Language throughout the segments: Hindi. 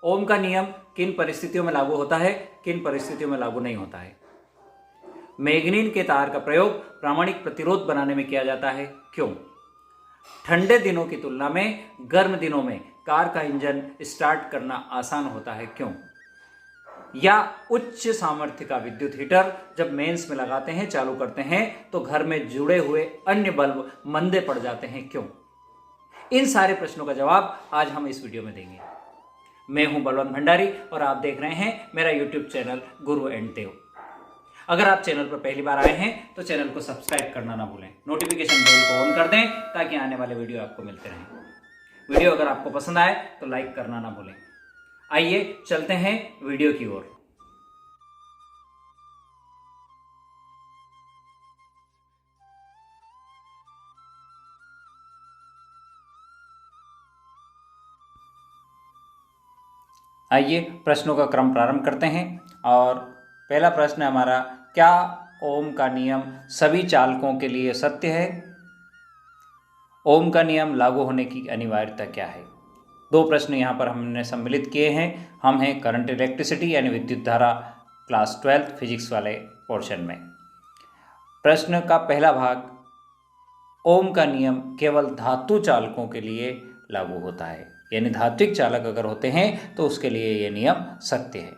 ओम का नियम किन परिस्थितियों में लागू होता है, किन परिस्थितियों में लागू नहीं होता है। मैग्नीन के तार का प्रयोग प्रामाणिक प्रतिरोध बनाने में किया जाता है, क्यों। ठंडे दिनों की तुलना में गर्म दिनों में कार का इंजन स्टार्ट करना आसान होता है, क्यों। या उच्च सामर्थ्य का विद्युत हीटर जब मेंस में लगाते हैं, चालू करते हैं, तो घर में जुड़े हुए अन्य बल्ब मंदे पड़ जाते हैं, क्यों। इन सारे प्रश्नों का जवाब आज हम इस वीडियो में देंगे। मैं हूं बलवंत भंडारी और आप देख रहे हैं मेरा यूट्यूब चैनल गुरु एंड देव। अगर आप चैनल पर पहली बार आए हैं तो चैनल को सब्सक्राइब करना ना भूलें, नोटिफिकेशन बेल को ऑन कर दें ताकि आने वाले वीडियो आपको मिलते रहें। वीडियो अगर आपको पसंद आए तो लाइक करना ना भूलें। आइए चलते हैं वीडियो की ओर। आइए प्रश्नों का क्रम प्रारंभ करते हैं और पहला प्रश्न है हमारा, क्या ओम का नियम सभी चालकों के लिए सत्य है। ओम का नियम लागू होने की अनिवार्यता क्या है। दो प्रश्न यहाँ पर हमने सम्मिलित किए हैं। हम हैं करंट इलेक्ट्रिसिटी यानी विद्युत धारा क्लास 12 फिजिक्स वाले पोर्शन में। प्रश्न का पहला भाग, ओम का नियम केवल धातु चालकों के लिए लागू होता है, यानी धात्विक चालक अगर होते हैं तो उसके लिए ये नियम सत्य है।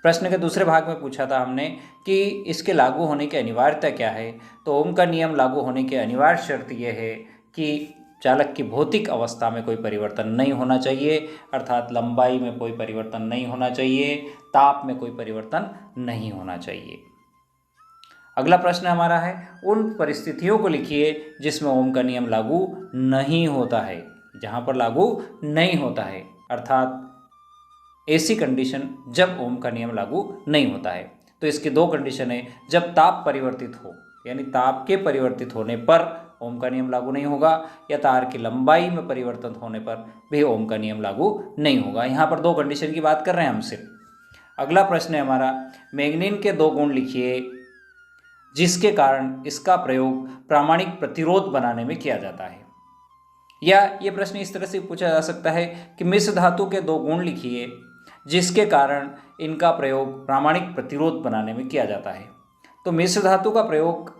प्रश्न के दूसरे भाग में पूछा था हमने कि इसके लागू होने की अनिवार्यता क्या है। तो ओम का नियम लागू होने की अनिवार्य शर्त यह है कि चालक की भौतिक अवस्था में कोई परिवर्तन नहीं होना चाहिए, अर्थात लंबाई में कोई परिवर्तन नहीं होना चाहिए, ताप में कोई परिवर्तन नहीं होना चाहिए। अगला प्रश्न हमारा है, उन परिस्थितियों को लिखिए जिसमें ओम का नियम लागू नहीं होता है। जहाँ पर लागू नहीं होता है अर्थात ऐसी कंडीशन जब ओम का नियम लागू नहीं होता है। तो इसकी दो कंडीशन है, जब ताप परिवर्तित हो, यानी ताप के परिवर्तित होने पर ओम का नियम लागू नहीं होगा, या तार की लंबाई में परिवर्तन होने पर भी ओम का नियम लागू नहीं होगा। यहाँ पर दो कंडीशन की बात कर रहे हैं हम सिर्फ। अगला प्रश्न है हमारा, मैग्नीन के दो गुण लिखिए जिसके कारण इसका प्रयोग प्रामाणिक प्रतिरोध बनाने में किया जाता है। या ये प्रश्न इस तरह से पूछा जा सकता है कि मिश्र धातु के दो गुण लिखिए जिसके कारण इनका प्रयोग प्रामाणिक प्रतिरोध बनाने में किया जाता है। तो मिश्र धातु का प्रयोग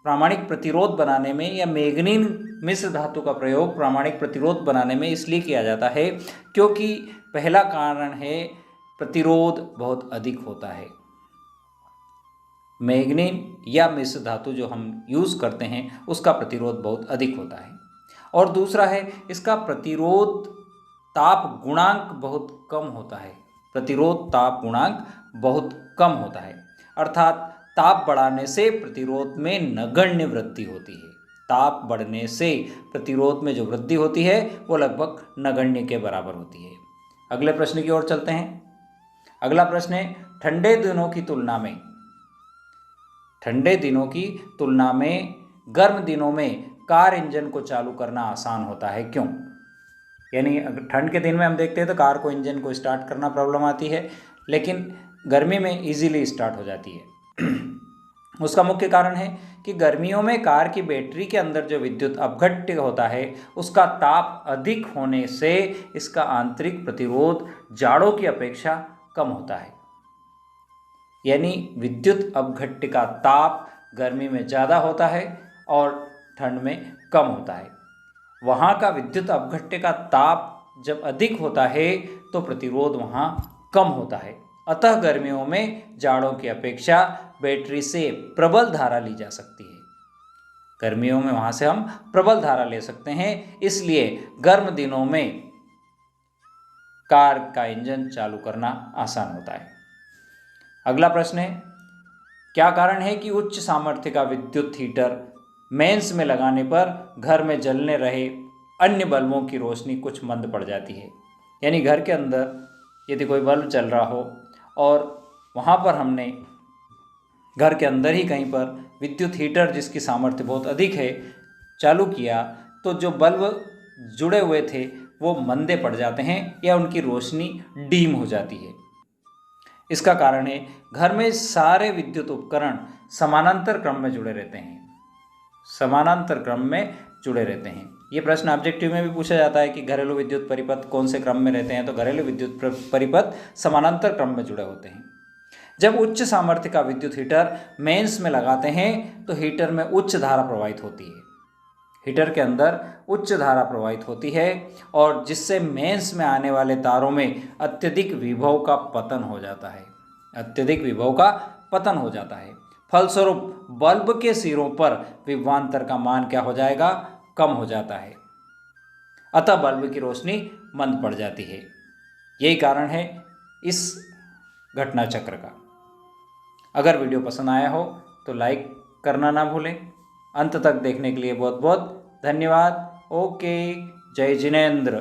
प्रामाणिक प्रतिरोध बनाने में, या मैग्नीन मिश्र धातु का प्रयोग प्रामाणिक प्रतिरोध बनाने में इसलिए किया जाता है क्योंकि पहला कारण है प्रतिरोध बहुत अधिक होता है। मैग्नीन या मिश्र धातु जो हम यूज़ करते हैं उसका प्रतिरोध बहुत अधिक होता है। और दूसरा है इसका प्रतिरोध ताप गुणांक बहुत कम होता है। प्रतिरोध ताप गुणांक बहुत कम होता है, अर्थात ताप बढ़ाने से प्रतिरोध में नगण्य वृद्धि होती है। ताप बढ़ने से प्रतिरोध में जो वृद्धि होती है वो लगभग नगण्य के बराबर होती है। अगले प्रश्न की ओर चलते हैं। अगला प्रश्न है, ठंडे दिनों की तुलना में गर्म दिनों में कार इंजन को चालू करना आसान होता है, क्यों। यानी अगर ठंड के दिन में हम देखते हैं तो कार को इंजन को स्टार्ट करना प्रॉब्लम आती है, लेकिन गर्मी में इजीली स्टार्ट हो जाती है। उसका मुख्य कारण है कि गर्मियों में कार की बैटरी के अंदर जो विद्युत अपघट्य होता है उसका ताप अधिक होने से इसका आंतरिक प्रतिरोध जाड़ों की अपेक्षा कम होता है। यानी विद्युत अपघट्य का ताप गर्मी में ज़्यादा होता है और ठंड में कम होता है। वहाँ का विद्युत अपघट्य का ताप जब अधिक होता है तो प्रतिरोध वहाँ कम होता है। अतः गर्मियों में जाड़ों की अपेक्षा बैटरी से प्रबल धारा ली जा सकती है। गर्मियों में वहाँ से हम प्रबल धारा ले सकते हैं, इसलिए गर्म दिनों में कार का इंजन चालू करना आसान होता है। अगला प्रश्न है, क्या कारण है कि उच्च सामर्थ्य का विद्युत हीटर मेंस में लगाने पर घर में जलने रहे अन्य बल्बों की रोशनी कुछ मंद पड़ जाती है। यानी घर के अंदर यदि कोई बल्ब चल रहा हो और वहाँ पर हमने घर के अंदर ही कहीं पर विद्युत हीटर जिसकी सामर्थ्य बहुत अधिक है चालू किया, तो जो बल्ब जुड़े हुए थे वो मंदे पड़ जाते हैं या उनकी रोशनी डीम हो जाती है। इसका कारण है घर में सारे विद्युत उपकरण समानांतर क्रम में जुड़े रहते हैं। ये प्रश्न ऑब्जेक्टिव में भी पूछा जाता है कि घरेलू विद्युत परिपथ कौन से क्रम में रहते हैं, तो घरेलू विद्युत परिपथ समानांतर क्रम में जुड़े होते हैं। जब उच्च सामर्थ्य का विद्युत हीटर मेंस में लगाते हैं तो हीटर में उच्च धारा प्रवाहित होती है। हीटर के अंदर उच्च धारा प्रवाहित होती है और जिससे मेंस में आने वाले तारों में अत्यधिक विभव का पतन हो जाता है। अत्यधिक विभव का पतन हो जाता है। फलस्वरूप बल्ब के सिरों पर विभवांतर का मान क्या हो जाएगा? कम हो जाता है। अतः बल्ब की रोशनी मंद पड़ जाती है। यही कारण है इस घटना चक्र का। अगर वीडियो पसंद आया हो तो लाइक करना ना भूलें। अंत तक देखने के लिए बहुत बहुत धन्यवाद। ओके, जय जिनेंद्र।